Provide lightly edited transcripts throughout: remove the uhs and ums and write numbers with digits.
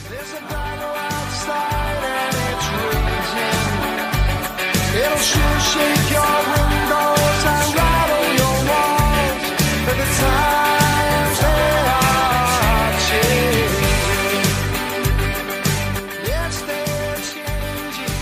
There's a battle outside and it's raging. It'll sure shake your windows and rattle your walls. But the times they are changing. Yes, they're changing.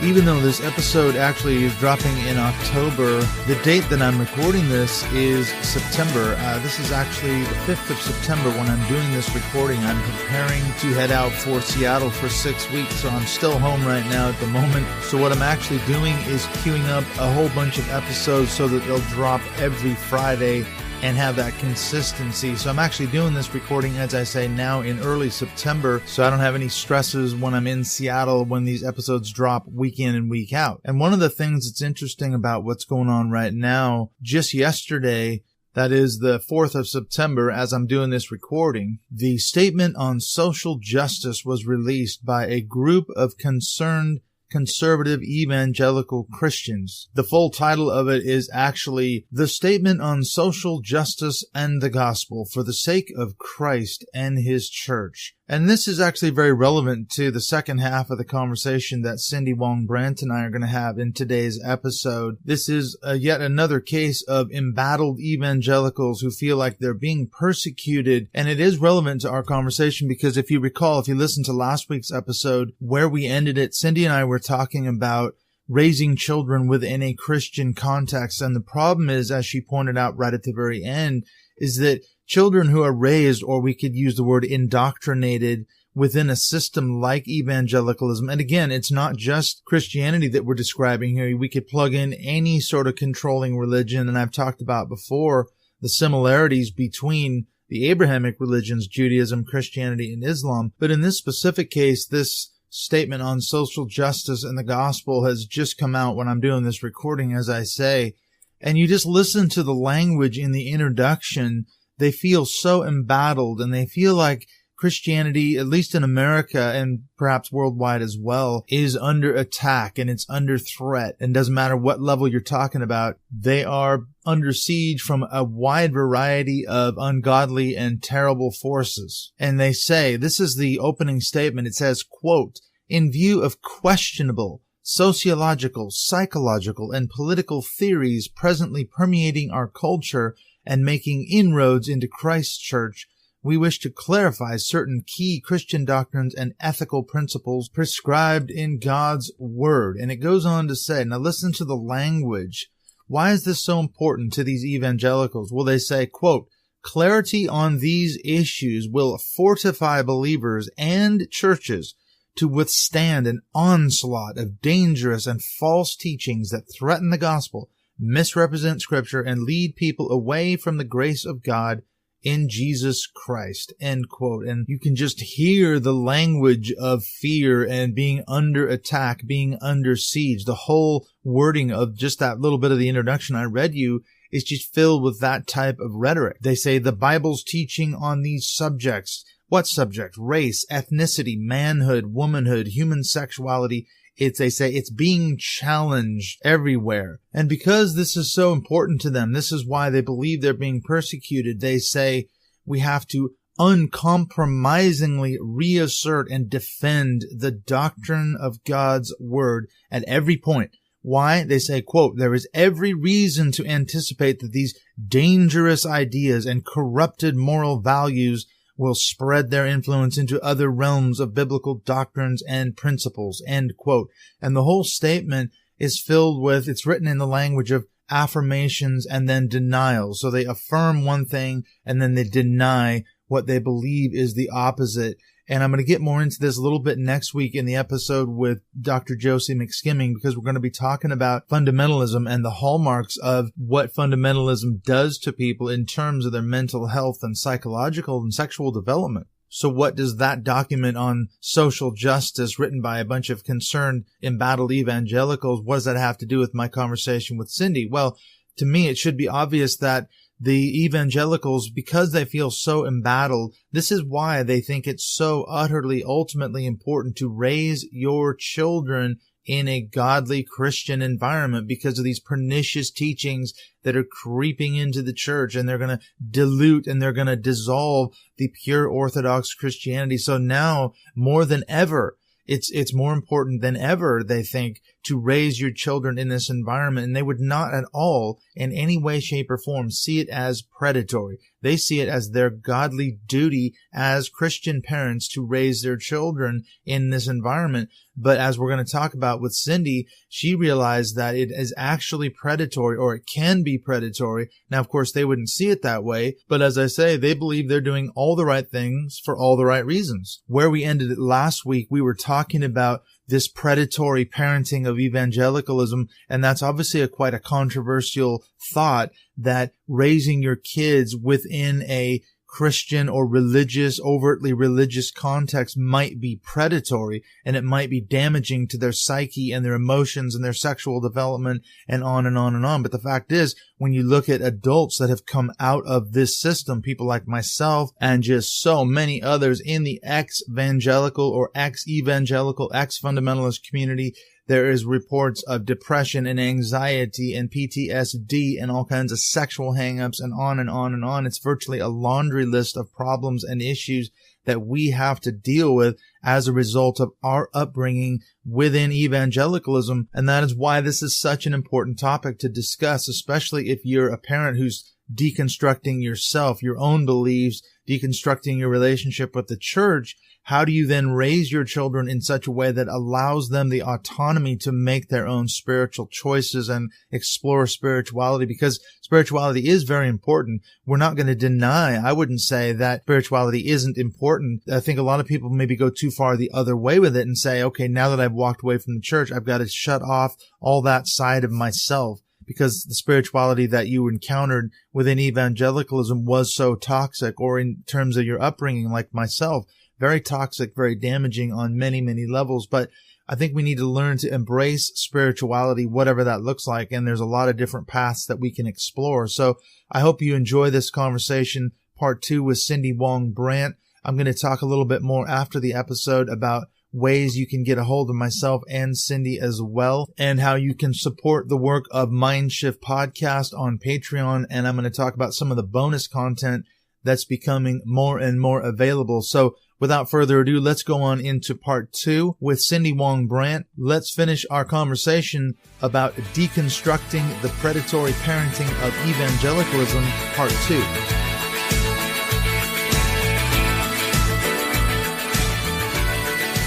Even though this episode actually is dropping in October, the date that I'm recording this is September. This is actually the 5th of September when I'm doing this recording. I'm preparing to head out for Seattle for 6 weeks, so I'm still home right now at the moment. So what I'm actually doing is queuing up a whole bunch of episodes so that they'll drop every Friday and have that consistency. So I'm actually doing this recording, as I say, now in early September, so I don't have any stresses when I'm in Seattle when these episodes drop week in and week out. And one of the things that's interesting about what's going on right now, just yesterday, that is the 4th of September, as I'm doing this recording, the statement on social justice was released by a group of concerned conservative evangelical Christians. The full title of it is actually The Statement on Social Justice and the Gospel for the Sake of Christ and His Church. And this is actually very relevant to the second half of the conversation that Cindy Wang Brandt and I are going to have in today's episode. This is yet another case of embattled evangelicals who feel like they're being persecuted. And it is relevant to our conversation because if you recall, if you listened to last week's episode where we ended it, Cindy and I were talking about raising children within a Christian context. And the problem is, as she pointed out right at the very end, is that children who are raised, or we could use the word indoctrinated, within a system like evangelicalism. And again, it's not just Christianity that we're describing here. We could plug in any sort of controlling religion. And I've talked about before the similarities between the Abrahamic religions, Judaism, Christianity, and Islam. But in this specific case, this statement on social justice and the gospel has just come out when I'm doing this recording, as I say. And you just listen to the language in the introduction. They feel so embattled, and they feel like Christianity, at least in America and perhaps worldwide as well, is under attack and it's under threat. And doesn't matter what level you're talking about, they are under siege from a wide variety of ungodly and terrible forces. And they say, this is the opening statement, it says, quote, "In view of questionable sociological, psychological, and political theories presently permeating our culture and making inroads into Christ's church, we wish to clarify certain key Christian doctrines and ethical principles prescribed in God's Word." And it goes on to say, now listen to the language. Why is this so important to these evangelicals? Well, they say, quote, "Clarity on these issues will fortify believers and churches to withstand an onslaught of dangerous and false teachings that threaten the gospel, misrepresent Scripture, and lead people away from the grace of God in Jesus Christ," end quote. And you can just hear the language of fear and being under attack, being under siege. The whole wording of just that little bit of the introduction I read you is just filled with that type of rhetoric. They say the Bible's teaching on these subjects. What subject? Race, ethnicity, manhood, womanhood, human sexuality. They say it's being challenged everywhere. And because this is so important to them, this is why they believe they're being persecuted. They say we have to uncompromisingly reassert and defend the doctrine of God's Word at every point. Why? They say, quote, "There is every reason to anticipate that these dangerous ideas and corrupted moral values will spread their influence into other realms of biblical doctrines and principles," end quote. And the whole statement is filled with, it's written in the language of affirmations and then denials. So they affirm one thing and then they deny what they believe is the opposite. And I'm going to get more into this a little bit next week in the episode with Dr. Josie McSkimming, because we're going to be talking about fundamentalism and the hallmarks of what fundamentalism does to people in terms of their mental health and psychological and sexual development. So what does that document on social justice written by a bunch of concerned, embattled evangelicals, what does that have to do with my conversation with Cindy? Well, to me, it should be obvious that the evangelicals, because they feel so embattled, this is why they think it's so utterly, ultimately important to raise your children in a godly Christian environment because of these pernicious teachings that are creeping into the church, and they're going to dilute and they're going to dissolve the pure Orthodox Christianity. So now more than ever, it's more important than ever, they think, to raise your children in this environment. And they would not at all, in any way, shape, or form, see it as predatory. They see it as their godly duty as Christian parents to raise their children in this environment. But as we're going to talk about with Cindy, she realized that it is actually predatory, or it can be predatory. Now, of course, they wouldn't see it that way. But as I say, they believe they're doing all the right things for all the right reasons. Where we ended it last week, we were talking about this predatory parenting of evangelicalism. And that's obviously quite a controversial thought, that raising your kids within a Christian or religious, overtly religious context might be predatory, and it might be damaging to their psyche and their emotions and their sexual development, and on and on and on. But the fact is, when you look at adults that have come out of this system, people like myself and just so many others in the ex-evangelical or ex-evangelical, ex-fundamentalist community, there is reports of depression and anxiety and PTSD and all kinds of sexual hang-ups and on and on and on. It's virtually a laundry list of problems and issues that we have to deal with as a result of our upbringing within evangelicalism. And that is why this is such an important topic to discuss, especially if you're a parent who's deconstructing yourself, your own beliefs, deconstructing your relationship with the church. How do you then raise your children in such a way that allows them the autonomy to make their own spiritual choices and explore spirituality? Because spirituality is very important. We're not going to deny, I wouldn't say that spirituality isn't important. I think a lot of people maybe go too far the other way with it and say, okay, now that I've walked away from the church, I've got to shut off all that side of myself, because the spirituality that you encountered within evangelicalism was so toxic, or in terms of your upbringing, like myself, very toxic, very damaging on many, many levels. But I think we need to learn to embrace spirituality, whatever that looks like. And there's a lot of different paths that we can explore. So I hope you enjoy this conversation, part 2 with Cindy Wang Brandt. I'm going to talk a little bit more after the episode about ways you can get a hold of myself and Cindy as well, and how you can support the work of Mindshift Podcast on Patreon. And I'm going to talk about some of the bonus content that's becoming more and more available. So without further ado, let's go on into part 2 with Cindy Wang Brandt. Let's finish our conversation about deconstructing the predatory parenting of evangelicalism, part 2.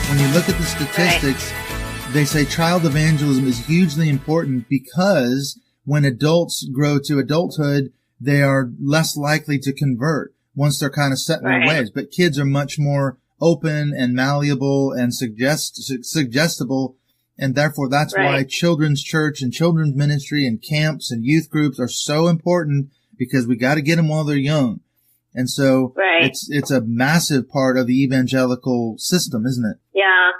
When you look at the statistics, they say child evangelism is hugely important because when adults grow to adulthood, they are less likely to convert once they're kind of set in their ways. But kids are much more open and malleable and suggestible. And therefore, that's why children's church and children's ministry and camps and youth groups are so important, because we got to get them while they're young. And so it's a massive part of the evangelical system, isn't it? Yeah.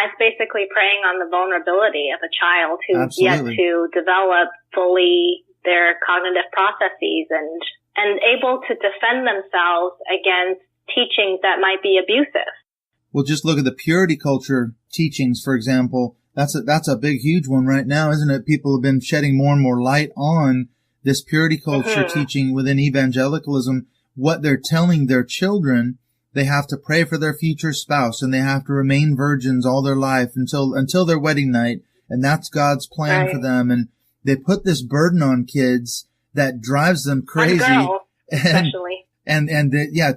It's basically preying on the vulnerability of a child who's yet to develop fully their cognitive processes and able to defend themselves against teachings that might be abusive. Well, just look at the purity culture teachings, for example. That's a big, huge one right now, isn't it? People have been shedding more and more light on this purity culture teaching within evangelicalism. What they're telling their children, they have to pray for their future spouse, and they have to remain virgins all their life until their wedding night. And that's God's plan for them. And they put this burden on kids that drives them crazy. On girls, especially.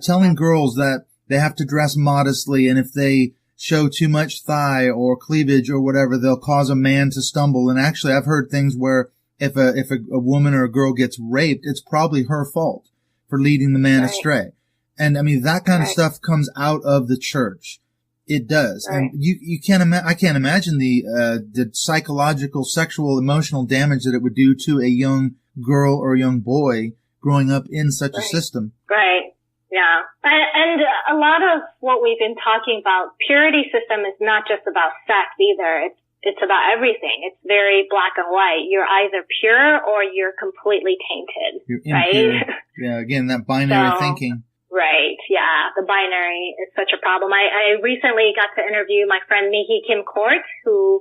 Telling girls that they have to dress modestly, and if they show too much thigh or cleavage or whatever, they'll cause a man to stumble. And actually, I've heard things where if a woman or a girl gets raped, it's probably her fault for leading the man astray. And I mean, that kind of stuff comes out of the church. It does. And you can't I can't imagine the psychological, sexual, emotional damage that it would do to a young girl or young boy growing up in such a system. Right. Yeah. And a lot of what we've been talking about, purity system is not just about sex either. It's about everything. It's very black and white. You're either pure or you're completely tainted. You're impure. Right? Yeah. Again, that binary thinking. Right. Yeah. the binary is such a problem. I recently got to interview my friend Mihi Kim Court, who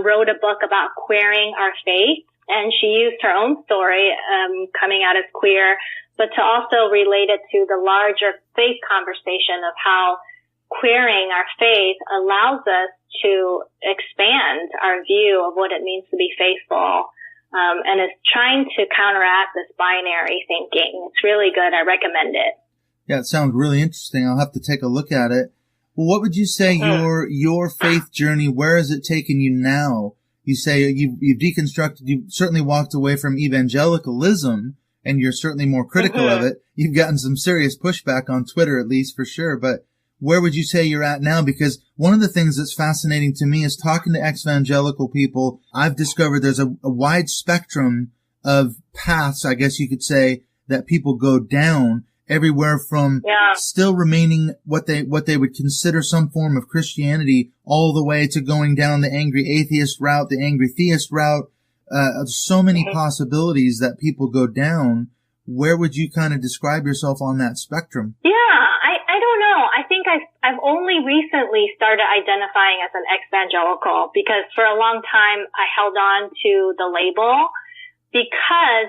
wrote a book about queering our faith, and she used her own story coming out as queer, but to also relate it to the larger faith conversation of how queering our faith allows us to expand our view of what it means to be faithful, and is trying to counteract this binary thinking. It's really good. I recommend it. Yeah, it sounds really interesting. I'll have to take a look at it. Well, what would you say your faith journey, where has it taken you now? You say you've deconstructed, you've certainly walked away from evangelicalism, and you're certainly more critical of it. You've gotten some serious pushback on Twitter, at least, for sure. But where would you say you're at now? Because one of the things that's fascinating to me is talking to ex-evangelical people. I've discovered there's a wide spectrum of paths, I guess you could say, that people go down, everywhere from still remaining what they would consider some form of Christianity, all the way to going down the angry atheist route, the angry theist route. So many possibilities that people go down. Where would you kind of describe yourself on that spectrum? Yeah, I don't know. I think I've only recently started identifying as an ex-evangelical, because for a long time I held on to the label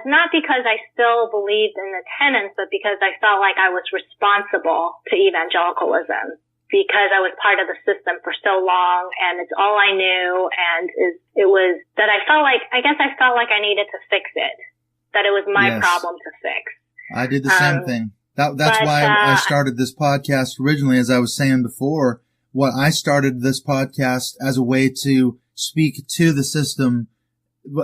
not because I still believed in the tenets, but because I felt like I was responsible to evangelicalism, because I was part of the system for so long and it's all I knew, and it was that I felt like I needed to fix it, that it was my problem to fix. I did the same thing. That's why I started this podcast originally, as I was saying before. I started this podcast as a way to speak to the system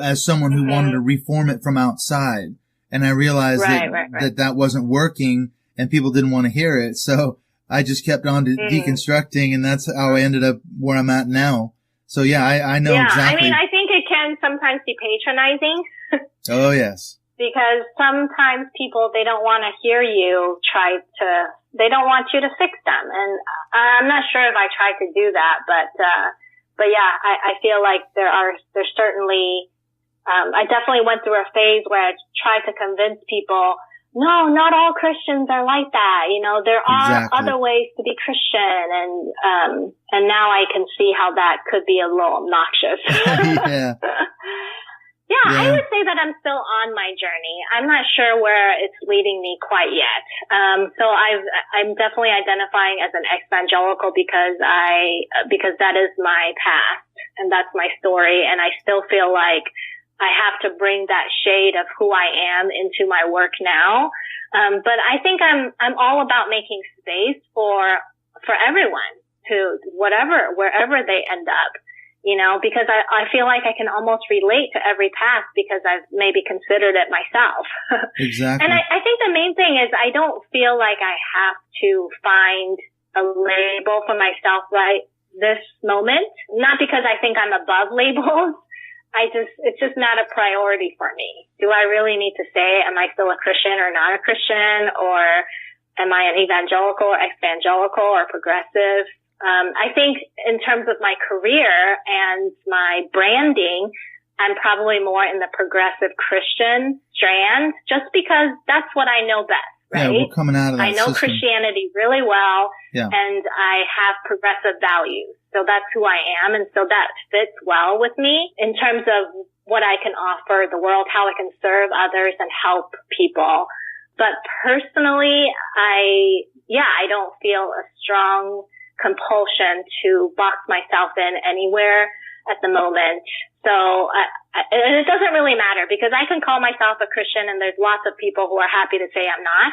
as someone who wanted to reform it from outside. And I realized that wasn't working and people didn't want to hear it. So I just kept on to deconstructing, and that's how I ended up where I'm at now. So yeah, I know exactly. I mean, I think it can sometimes be patronizing. Oh yes. Because sometimes people, they don't want to hear you they don't want you to fix them. And I'm not sure if I tried to do that, but yeah, I feel like there's certainly, I definitely went through a phase where I tried to convince people, no, not all Christians are like that. You know, there are other ways to be Christian. And now I can see how that could be a little obnoxious. Yeah. Yeah, I would say that I'm still on my journey. I'm not sure where it's leading me quite yet. So I'm definitely identifying as an ex-evangelical because that is my past and that's my story. And I still feel like I have to bring that shade of who I am into my work now. But I think I'm all about making space for everyone to wherever they end up. You know, because I feel like I can almost relate to every path because I've maybe considered it myself. Exactly. And I think the main thing is I don't feel like I have to find a label for myself right this moment. Not because I think I'm above labels. It's just not a priority for me. Do I really need to say, am I still a Christian or not a Christian? Or am I an evangelical or ex-evangelical or progressive? I think in terms of my career and my branding, I'm probably more in the progressive Christian strand just because that's what I know best, right? Yeah, we're coming out of that I know system. Christianity really well, and I have progressive values. So that's who I am, and so that fits well with me in terms of what I can offer the world, how I can serve others and help people. But personally, I don't feel a strong compulsion to box myself in anywhere at the moment. So it doesn't really matter because I can call myself a Christian and there's lots of people who are happy to say I'm not.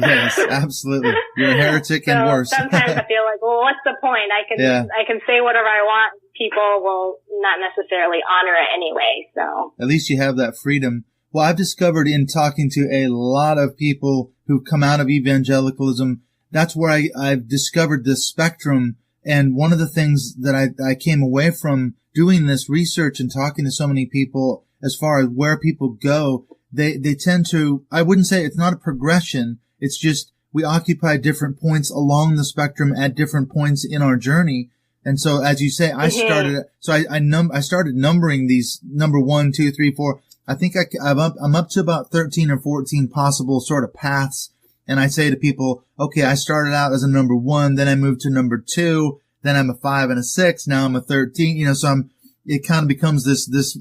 Yes, absolutely. You're a heretic and worse. Sometimes I feel like, well, what's the point? I can say whatever I want. People will not necessarily honor it anyway. So at least you have that freedom. Well, I've discovered in talking to a lot of people who come out of evangelicalism, that's where I've discovered this spectrum. And one of the things that I came away from doing this research and talking to so many people as far as where people go, they tend to, I wouldn't say it's not a progression. It's just we occupy different points along the spectrum at different points in our journey. And so, as you say, I started numbering these number 1, 2, 3, 4. I think I'm up to about 13 or 14 possible sort of paths And I say to people, okay, I started out as a number 1, then I moved to number 2, then I'm a 5 and a 6, now I'm a 13, so it kind of becomes this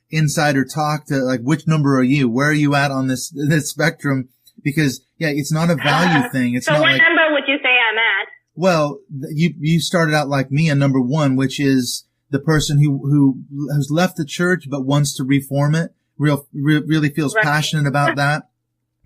insider talk to like, which number are you? Where are you at on this spectrum? Because, yeah, it's not a value thing. It's so not what like, number would you say I'm at? well, you started out like me, a number 1, which is the person who has left the church but wants to reform it, really feels passionate about that.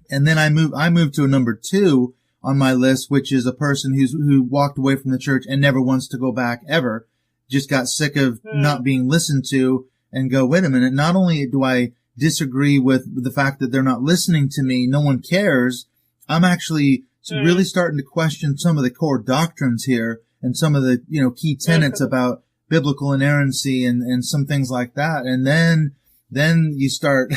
And then I moved to a number 2 on my list, which is a person who walked away from the church and never wants to go back ever. Just got sick of not being listened to and go, wait a minute, not only do I disagree with the fact that they're not listening to me, no one cares, I'm actually really starting to question some of the core doctrines here and some of the, key tenets about biblical inerrancy and some things like that. And then you start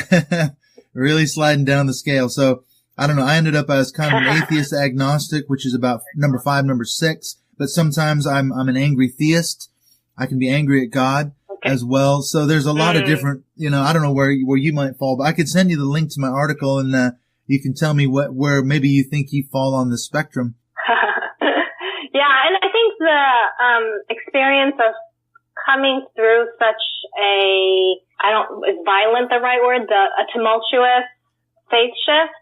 really sliding down the scale. So I don't know. I ended up as kind of an atheist agnostic, which is about number 5, number 6. But sometimes I'm an angry theist. I can be angry at God as well. So there's a lot of different, I don't know where you might fall, but I could send you the link to my article and, you can tell me where maybe you think you fall on the spectrum. Yeah. And I think the, experience of coming through such is violent the right word? A tumultuous faith shift.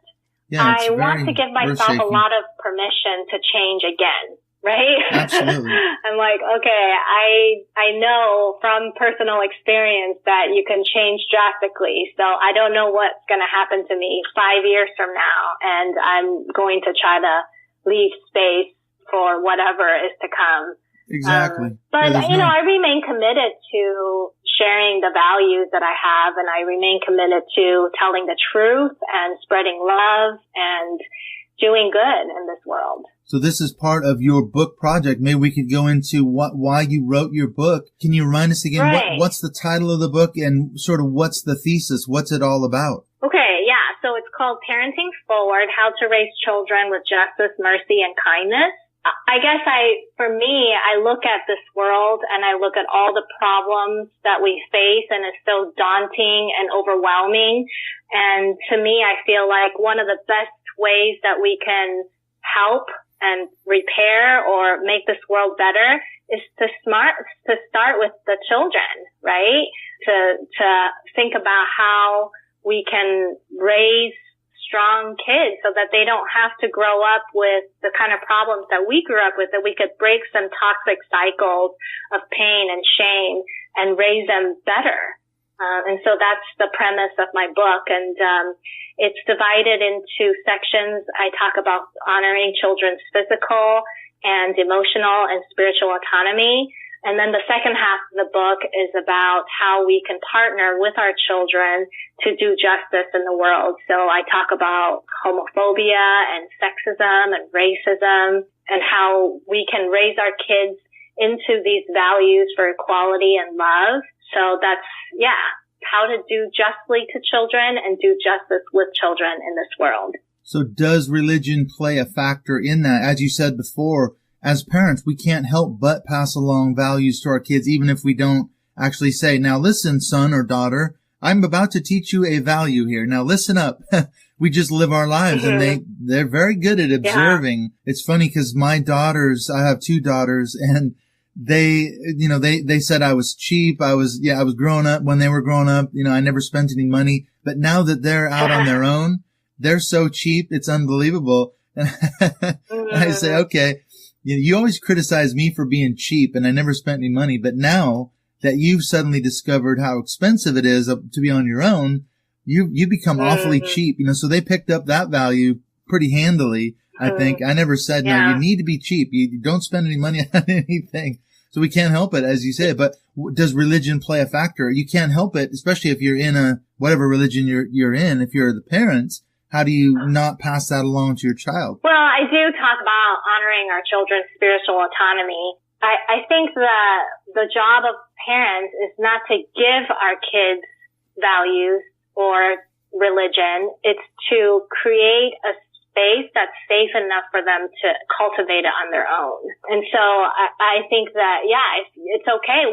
Yeah, I want to give myself a lot of permission to change again, right? Absolutely. I'm like, okay, I know from personal experience that you can change drastically. So I don't know what's going to happen to me 5 years from now. And I'm going to try to leave space for whatever is to come. Exactly. But, I remain committed to sharing the values that I have, and I remain committed to telling the truth and spreading love and doing good in this world. So this is part of your book project. Maybe we could go into why you wrote your book. Can you remind us again, what's the title of the book and sort of what's the thesis? What's it all about? Okay, yeah. So it's called Parenting Forward, How to Raise Children with Justice, Mercy, and Kindness. I guess for me, I look at this world and I look at all the problems that we face, and it's so daunting and overwhelming. And to me, I feel like one of the best ways that we can help and repair or make this world better is to start with the children, right? To think about how we can raise strong kids so that they don't have to grow up with the kind of problems that we grew up with, that we could break some toxic cycles of pain and shame and raise them better. And so that's the premise of my book. And it's divided into sections. I talk about honoring children's physical and emotional and spiritual autonomy. And then the second half of the book is about how we can partner with our children to do justice in the world. So I talk about homophobia and sexism and racism and how we can raise our kids into these values for equality and love. So that's, how to do justly to children and do justice with children in this world. So does religion play a factor in that? As you said before, as parents, we can't help but pass along values to our kids, even if we don't actually say, now listen, son or daughter, I'm about to teach you a value here. Now listen up. We just live our lives and they're very good at observing. Yeah. It's funny because my daughters, I have 2 daughters, and they said I was cheap. I was growing up when they were growing up. I never spent any money, but now that they're out on their own, they're so cheap. It's unbelievable. And I say, okay, you always criticize me for being cheap and I never spent any money. But now that you've suddenly discovered how expensive it is to be on your own, you become awfully cheap. So they picked up that value pretty handily. I think I never said, no, you need to be cheap. You don't spend any money on anything. So we can't help it, as you say. But does religion play a factor? You can't help it, especially if you're in whatever religion you're in. If you're the parents, how do you not pass that along to your child? Well, I do talk about honoring our children's spiritual autonomy. I think that the job of parents is not to give our kids values or religion. It's to create a space that's safe enough for them to cultivate it on their own. And so I think that, it's okay.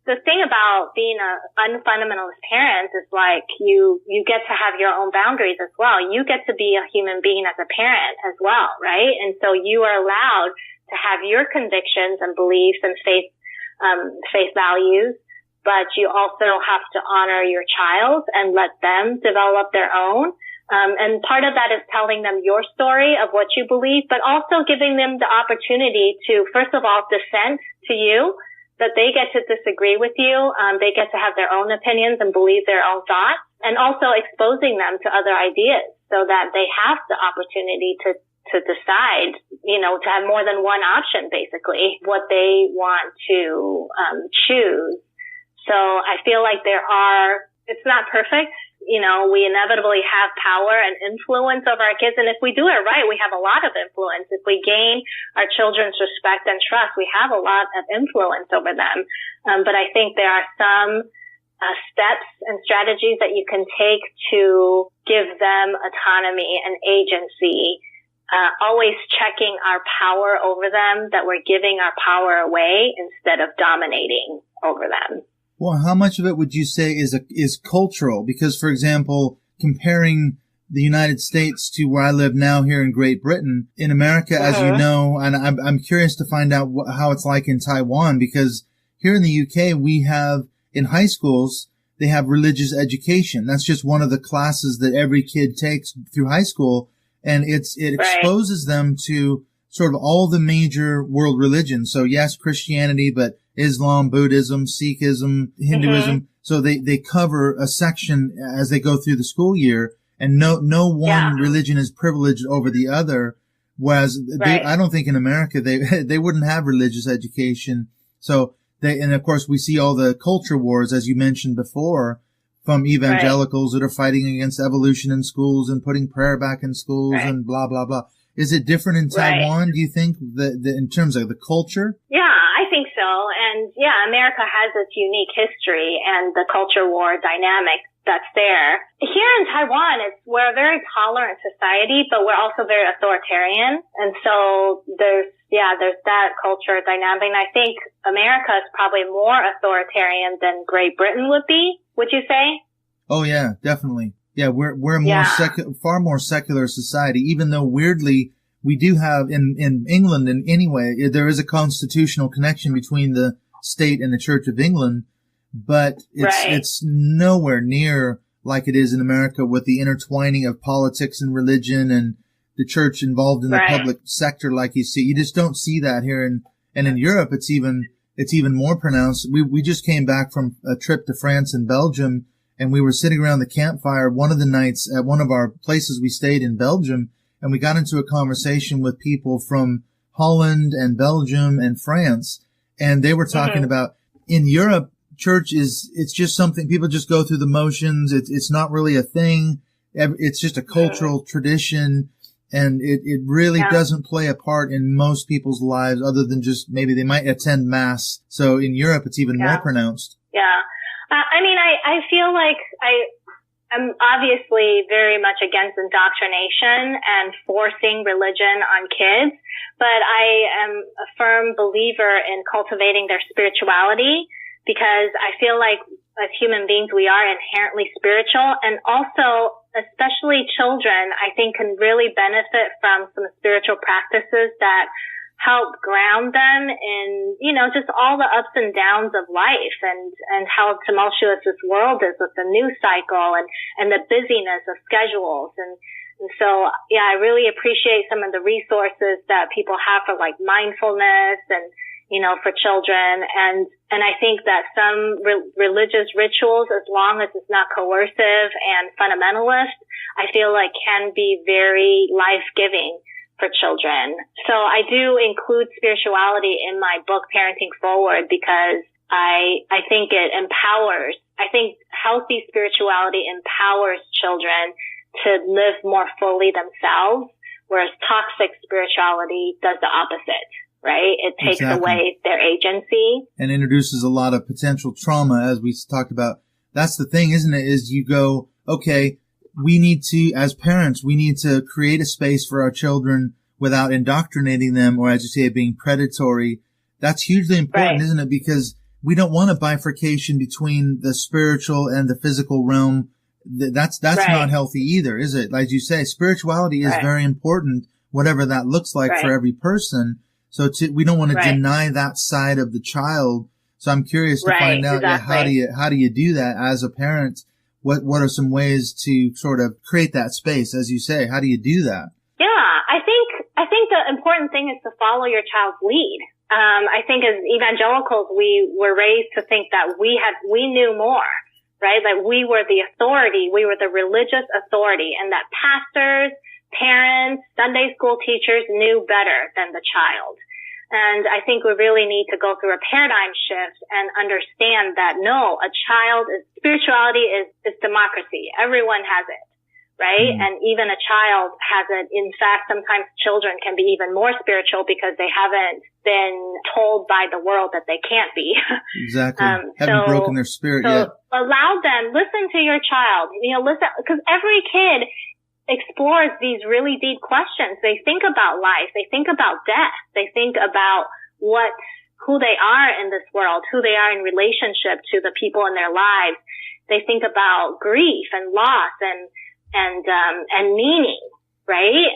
the thing about being a unfundamentalist parent is like you get to have your own boundaries as well. You get to be a human being as a parent as well, right? And so you are allowed to have your convictions and beliefs and faith values, but you also have to honor your child and let them develop their own. And part of that is telling them your story of what you believe, but also giving them the opportunity to, first of all, dissent to you, that they get to disagree with you. They get to have their own opinions and believe their own thoughts, and also exposing them to other ideas so that they have the opportunity to decide, to have more than one option, basically, what they want to choose. So I feel like it's not perfect. We inevitably have power and influence over our kids. And if we do it right, we have a lot of influence. If we gain our children's respect and trust, we have a lot of influence over them. But I think there are some steps and strategies that you can take to give them autonomy and agency, always checking our power over them, that we're giving our power away instead of dominating over them. Well, how much of it would you say is cultural? Because, for example, comparing the United States to where I live now here in Great Britain, in America, as you know, and I'm curious to find out how it's like in Taiwan, because here in the UK, we have, in high schools, they have religious education. That's just one of the classes that every kid takes through high school, and it exposes them to sort of all the major world religions. So yes, Christianity, but Islam, Buddhism, Sikhism, Hinduism. So they cover a section as they go through the school year, and no one religion is privileged over the other. Whereas I don't think in America they wouldn't have religious education. So and of course we see all the culture wars, as you mentioned before, from evangelicals that are fighting against evolution in schools and putting prayer back in schools and blah, blah, blah. Is it different in Taiwan, do you think, in terms of the culture? Yeah, I think so. And America has its unique history and the culture war dynamic that's there. Here in Taiwan, we're a very tolerant society, but we're also very authoritarian. And so there's that culture dynamic. And I think America is probably more authoritarian than Great Britain would be, would you say? Oh yeah, definitely. Yeah, we're far more secular society, even though weirdly we do have in England, in anyway, there is a constitutional connection between the state and the Church of England, but it's nowhere near like it is in America, with the intertwining of politics and religion and the church involved in the public sector like you see. You just don't see that here. And in Europe, it's even more pronounced. We just came back from a trip to France and Belgium, and we were sitting around the campfire one of the nights at one of our places we stayed in Belgium, and we got into a conversation with people from Holland and Belgium and France, and they were talking about in Europe, church it's just something people just go through the motions. It's not really a thing. It's just a cultural tradition, and it really doesn't play a part in most people's lives other than just maybe they might attend mass. So in Europe, it's even more pronounced. Yeah. I feel like I'm obviously very much against indoctrination and forcing religion on kids, but I am a firm believer in cultivating their spirituality, because I feel like as human beings, we are inherently spiritual, and also, especially children, I think can really benefit from some spiritual practices that help ground them in, just all the ups and downs of life, and how tumultuous this world is with the news cycle and the busyness of schedules. And so, I really appreciate some of the resources that people have for like mindfulness and, for children. And I think that some religious rituals, as long as it's not coercive and fundamentalist, I feel like can be very life-giving for children. So I do include spirituality in my book, Parenting Forward, because I think it empowers. I think healthy spirituality empowers children to live more fully themselves, whereas toxic spirituality does the opposite, right? It takes away their agency. And introduces a lot of potential trauma, as we talked about. That's the thing, isn't it? Is you go, okay, we need to, as parents, we need to create a space for our children without indoctrinating them, or as you say, being predatory. That's hugely important, isn't it? Because we don't want a bifurcation between the spiritual and the physical realm. That's not healthy either, is it? Like you say, spirituality is very important, whatever that looks like for every person. So we don't want to deny that side of the child. So I'm curious to find out how do you do that as a parent? What are some ways to sort of create that space, as you say? How do you do that? Yeah, I think the important thing is to follow your child's lead. I think as evangelicals, we were raised to think that we knew more, right? That we were the authority, we were the religious authority, and that pastors, parents, Sunday school teachers knew better than the child. And I think we really need to go through a paradigm shift and understand that no, spirituality is democracy. Everyone has it. Right? And even a child has it. In fact, sometimes children can be even more spiritual because they haven't been told by the world that they can't be. Exactly. Haven't broken their spirit yet. Allow them, listen to your child, listen, because every kid explores these really deep questions. They think about life. They think about death. They think about who they are in this world, who they are in relationship to the people in their lives. They think about grief and loss and meaning, right?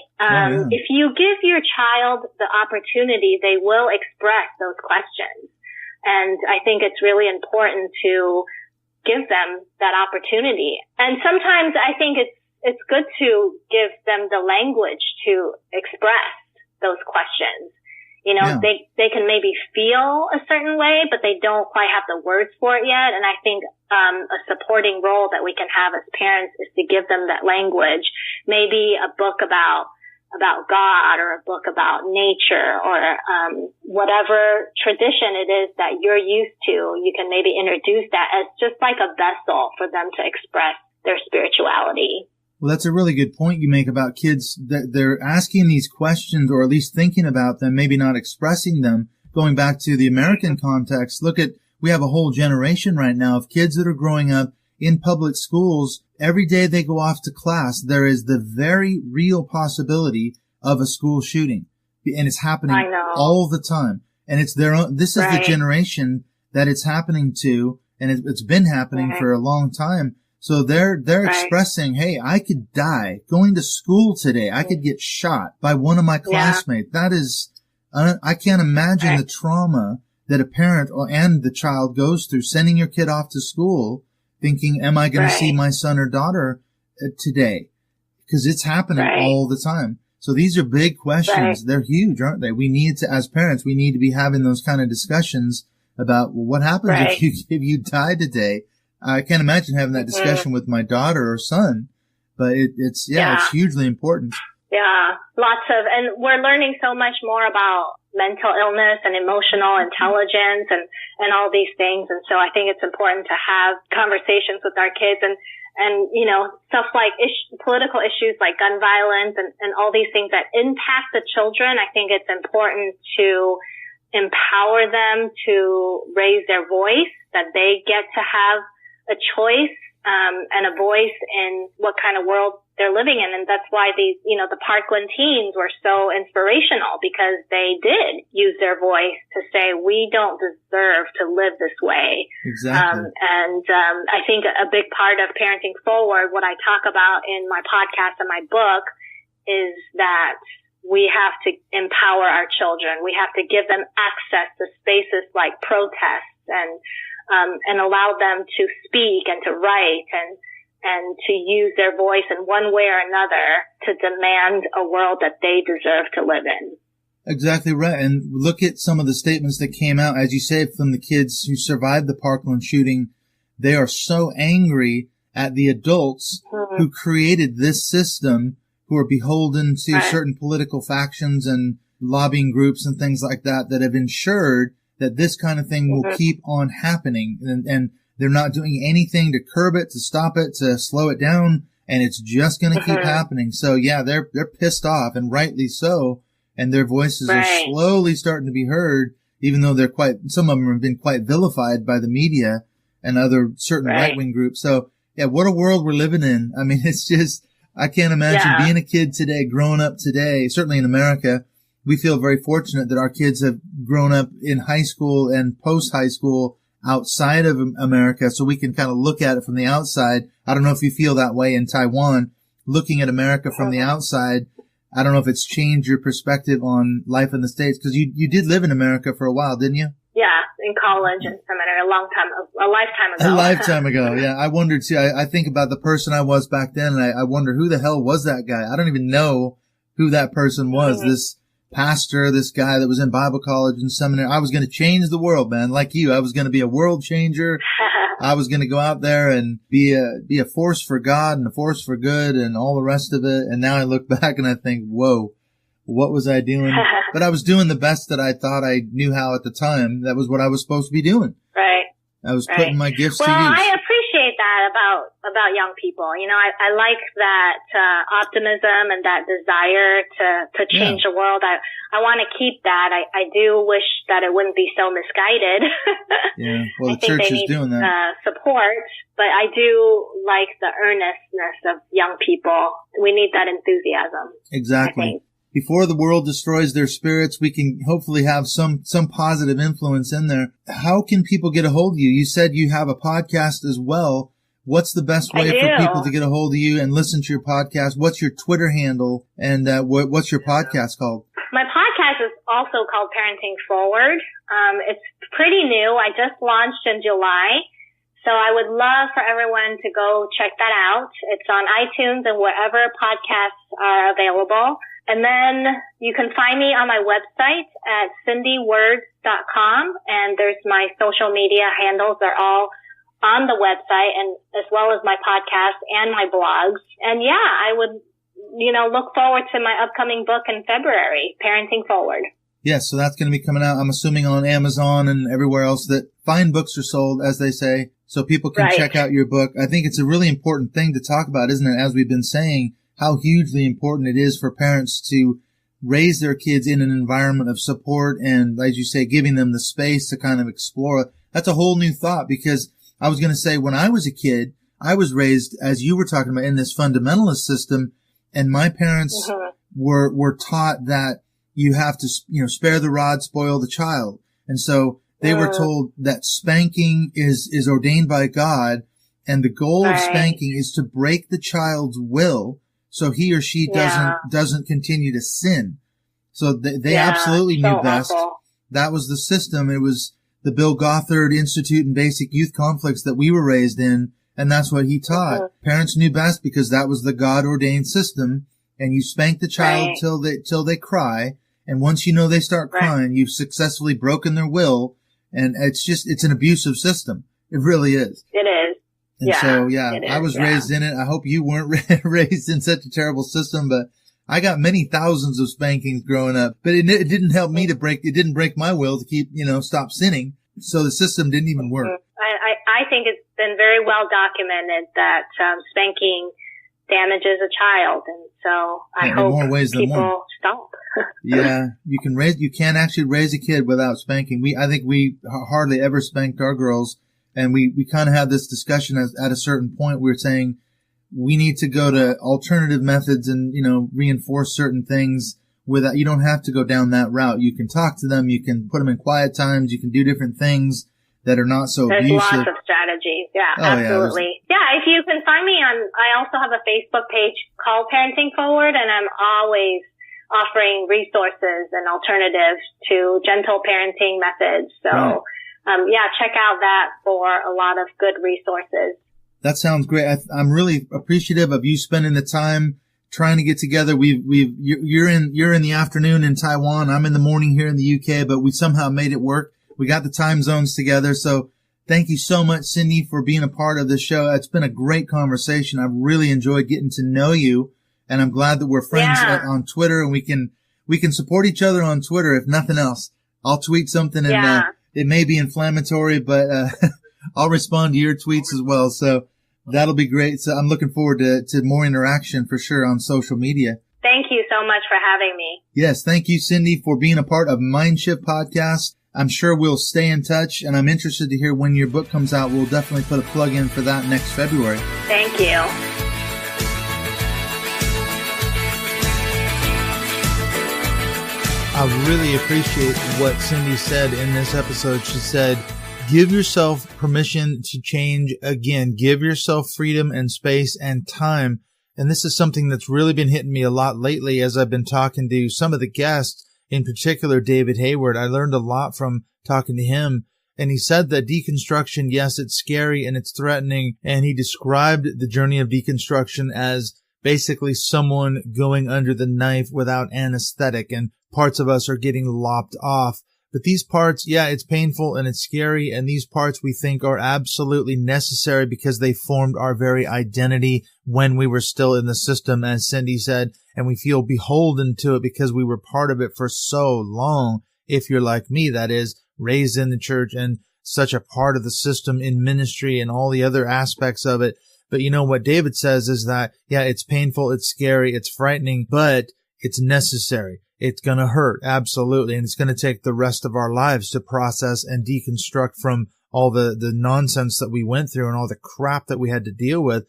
If you give your child the opportunity, they will express those questions. And I think it's really important to give them that opportunity. And sometimes I think it's good to give them the language to express those questions. They can maybe feel a certain way, but they don't quite have the words for it yet. And I think a supporting role that we can have as parents is to give them that language. Maybe a book about God, or a book about nature, or whatever tradition it is that you're used to. You can maybe introduce that as just like a vessel for them to express their spirituality. Well, that's a really good point you make about kids, that they're asking these questions, or at least thinking about them, maybe not expressing them. Going back to the American context, we have a whole generation right now of kids that are growing up in public schools. Every day they go off to class, there is the very real possibility of a school shooting. And it's happening all the time. And it's this is the generation that it's happening to, and it's been happening for a long time. So they're expressing, hey, I could die going to school today. I could get shot by one of my classmates. That is, I can't imagine the trauma that a parent and the child goes through, sending your kid off to school thinking, am I going to see my son or daughter today? Because it's happening all the time. So these are big questions. They're huge, aren't they? We need to, as parents, we need to be having those kind of discussions about, well, what happens if you die today? I can't imagine having that discussion with my daughter or son, but it's hugely important. Yeah, and we're learning so much more about mental illness and emotional intelligence and all these things. And so I think it's important to have conversations with our kids and stuff like political issues like gun violence and all these things that impact the children. I think it's important to empower them to raise their voice, that they get to have a choice and a voice in what kind of world they're living in. And that's why these, the Parkland teens were so inspirational, because they did use their voice to say, we don't deserve to live this way. Exactly. I think a big part of Parenting Forward, what I talk about in my podcast and my book, is that we have to empower our children. We have to give them access to spaces like protests and allow them to speak and to write and to use their voice in one way or another to demand a world that they deserve to live in. Exactly right. And look at some of the statements that came out, as you said, from the kids who survived the Parkland shooting. They are so angry at the adults who created this system, who are beholden to certain political factions and lobbying groups and things like that have ensured that this kind of thing will keep on happening. And they're not doing anything to curb it, to stop it, to slow it down. And it's just going to keep happening. So yeah, they're pissed off, and rightly so. And their voices are slowly starting to be heard, even though some of them have been quite vilified by the media and other certain right-wing groups. So yeah, what a world we're living in. I mean, it's just, I can't imagine being a kid today, growing up today, certainly in America. We feel very fortunate that our kids have grown up in high school and post-high school outside of America, so we can kind of look at it from the outside. I don't know if you feel that way in Taiwan, looking at America from the outside. I don't know if it's changed your perspective on life in the States, because you did live in America for a while, didn't you? Yeah, in college and seminary, a lifetime ago. A lifetime ago, yeah. I wondered too. I think about the person I was back then, and I wonder who the hell was that guy? I don't even know who that person was. Mm-hmm. This pastor, this guy that was in Bible college and seminary. I was going to change the world, man. Like you, I was going to be a world changer. I was going to go out there and be a force for God and a force for good and all the rest of it. And now I look back and I think, whoa, what was I doing? But I was doing the best that I thought I knew how at the time. That was what I was supposed to be doing. Right. I was putting my gifts to use. Well, I appreciate that about young people. You know, I like that optimism and that desire to change the world. I want to keep that. I do wish that it wouldn't be so misguided. Yeah. Well, the church is doing that. Support, but I do like the earnestness of young people. We need that enthusiasm. Exactly. Before the world destroys their spirits, we can hopefully have some positive influence in there. How can people get a hold of you? You said you have a podcast as well. What's the best way for people to get a hold of you and listen to your podcast? What's your Twitter handle, and what's your podcast called? My podcast is also called Parenting Forward. It's pretty new. I just launched in July. So I would love for everyone to go check that out. It's on iTunes and wherever podcasts are available. And then you can find me on my website at cindywords.com, and there's my social media handles are all on the website, and as well as my podcast and my blogs. And yeah, I would, look forward to my upcoming book in February, Parenting Forward. Yes, so that's going to be coming out, I'm assuming, on Amazon and everywhere else that fine books are sold, as they say, so people can check out your book. I think it's a really important thing to talk about, isn't it? As we've been saying, how hugely important it is for parents to raise their kids in an environment of support and, as you say, giving them the space to kind of explore. That's a whole new thought, because I was going to say, when I was a kid, I was raised, as you were talking about, in this fundamentalist system, and my parents were taught that you have to, spare the rod, spoil the child. And so they were told that spanking is ordained by God, and the goal of spanking is to break the child's will, so he or she doesn't continue to sin. So they absolutely knew best. Awful. That was the system. It was the Bill Gothard Institute and Basic Youth Conflicts that we were raised in, and that's what he taught. Parents knew best because that was the God-ordained system, and you spank the child till they cry, and once they start crying, you've successfully broken their will, and it's an abusive system. It really is. It is. And so, I was raised in it. I hope you weren't raised in such a terrible system, but I got many thousands of spankings growing up, but it didn't help me it didn't break my will to keep, stop sinning. So the system didn't even work. I think it's been very well documented that spanking damages a child. And so I hope more ways people than one. stop. Yeah, you can't actually raise a kid without spanking. I think we hardly ever spanked our girls. And we kind of had this discussion at a certain point. We were saying we need to go to alternative methods and, reinforce certain things without, you don't have to go down that route. You can talk to them. You can put them in quiet times. You can do different things that are not so abusive. There's lots of strategies. Yeah, absolutely. Yeah, if you can find me I also have a Facebook page called Parenting Forward, and I'm always offering resources and alternatives to gentle parenting methods. So, check out that for a lot of good resources. That sounds great. I'm really appreciative of you spending the time trying to get together. You're in the afternoon in Taiwan. I'm in the morning here in the UK, but we somehow made it work. We got the time zones together. So thank you so much, Cindy, for being a part of this show. It's been a great conversation. I've really enjoyed getting to know you, and I'm glad that we're friends on Twitter, and we can support each other on Twitter, if nothing else. I'll tweet something and, it may be inflammatory, but I'll respond to your tweets as well. So that'll be great. So I'm looking forward to more interaction for sure on social media. Thank you so much for having me. Yes. Thank you, Cindy, for being a part of Mindshift Podcast. I'm sure we'll stay in touch, and I'm interested to hear when your book comes out. We'll definitely put a plug in for that next February. Thank you. I really appreciate what Cindy said in this episode. She said, give yourself permission to change again. Give yourself freedom and space and time. And this is something that's really been hitting me a lot lately as I've been talking to some of the guests, in particular David Hayward. I learned a lot from talking to him. And he said that deconstruction, yes, it's scary and it's threatening. And he described the journey of deconstruction as basically someone going under the knife without anesthetic, and parts of us are getting lopped off. But these parts, yeah, it's painful and it's scary. And these parts we think are absolutely necessary because they formed our very identity when we were still in the system, as Cindy said, and we feel beholden to it because we were part of it for so long. If you're like me, that is, raised in the church and such a part of the system in ministry and all the other aspects of it. But you know what David says is that, yeah, it's painful, it's scary, it's frightening, but it's necessary. It's going to hurt, absolutely. And it's going to take the rest of our lives to process and deconstruct from all the nonsense that we went through and all the crap that we had to deal with.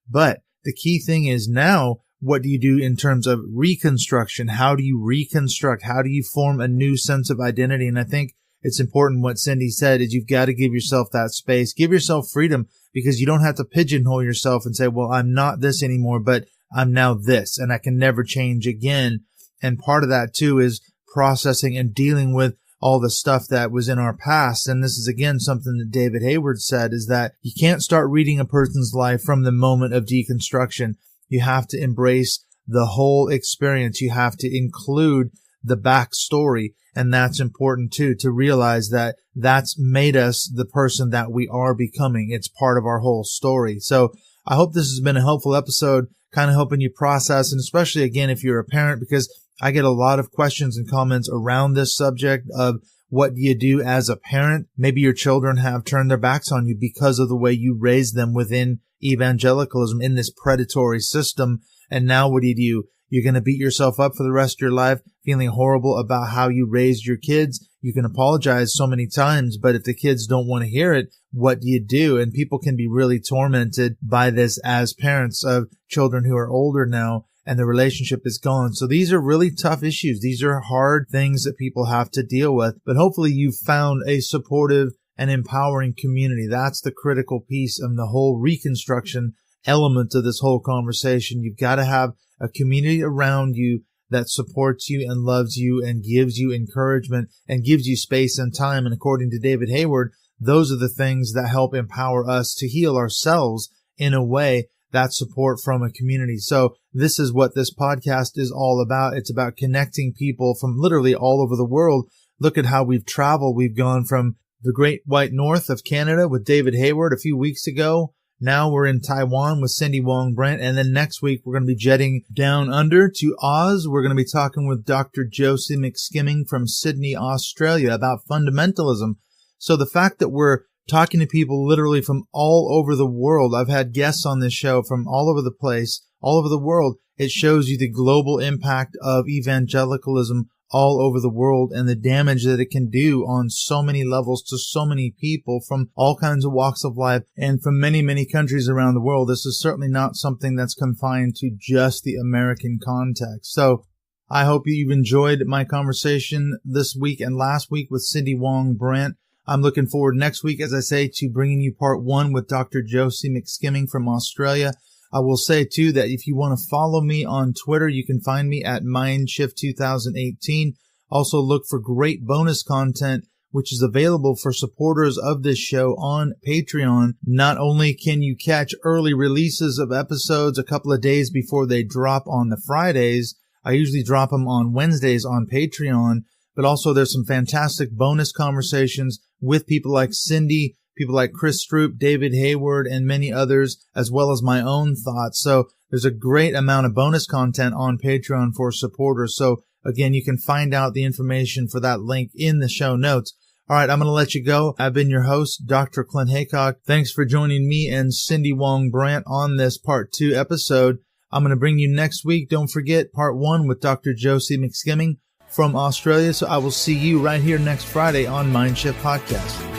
But the key thing is now, what do you do in terms of reconstruction? How do you reconstruct? How do you form a new sense of identity? And I think it's important what Cindy said is you've got to give yourself that space. Give yourself freedom, because you don't have to pigeonhole yourself and say, well, I'm not this anymore, but I'm now this, and I can never change again. And part of that, too, is processing and dealing with all the stuff that was in our past. And this is, again, something that David Hayward said, is that you can't start reading a person's life from the moment of deconstruction. You have to embrace the whole experience. You have to include the backstory. And that's important, too, to realize that that's made us the person that we are becoming. It's part of our whole story. So I hope this has been a helpful episode, kind of helping you process, and especially, again, if you're a parent, because I get a lot of questions and comments around this subject of what do you do as a parent? Maybe your children have turned their backs on you because of the way you raised them within evangelicalism in this predatory system. And now what do? You're going to beat yourself up for the rest of your life, feeling horrible about how you raised your kids. You can apologize so many times, but if the kids don't want to hear it, what do? And people can be really tormented by this as parents of children who are older now, and the relationship is gone. So these are really tough issues. These are hard things that people have to deal with. But hopefully you've found a supportive and empowering community. That's the critical piece of the whole reconstruction element of this whole conversation. You've got to have a community around you that supports you and loves you and gives you encouragement and gives you space and time. And according to David Hayward, those are the things that help empower us to heal ourselves in a way, that support from a community. So this is what this podcast is all about. It's about connecting people from literally all over the world. Look at how we've traveled. We've gone from the Great White North of Canada with David Hayward a few weeks ago. Now we're in Taiwan with Cindy Wang Brandt. And then next week, we're going to be jetting down under to Oz. We're going to be talking with Dr. Josie McSkimming from Sydney, Australia about fundamentalism. So the fact that we're talking to people literally from all over the world. I've had guests on this show from all over the place, all over the world. It shows you the global impact of evangelicalism all over the world and the damage that it can do on so many levels to so many people from all kinds of walks of life and from many, many countries around the world. This is certainly not something that's confined to just the American context. So I hope you've enjoyed my conversation this week and last week with Cindy Wang Brandt. I'm looking forward next week, as I say, to bringing you part 1 with Dr. Josie McSkimming from Australia. I will say, too, that if you want to follow me on Twitter, you can find me at Mindshift2018. Also look for great bonus content, which is available for supporters of this show on Patreon. Not only can you catch early releases of episodes a couple of days before they drop on the Fridays, I usually drop them on Wednesdays on Patreon, but also there's some fantastic bonus conversations with people like Cindy, people like Chris Stroop, David Hayward, and many others, as well as my own thoughts. So there's a great amount of bonus content on Patreon for supporters. So again, you can find out the information for that link in the show notes. All right, I'm going to let you go. I've been your host, Dr. Clint Haycock. Thanks for joining me and Cindy Wang Brandt on this part 2 episode. I'm going to bring you next week. Don't forget part 1 with Dr. Josie McSkimming from Australia. So I will see you right here next Friday on Mindshift Podcast.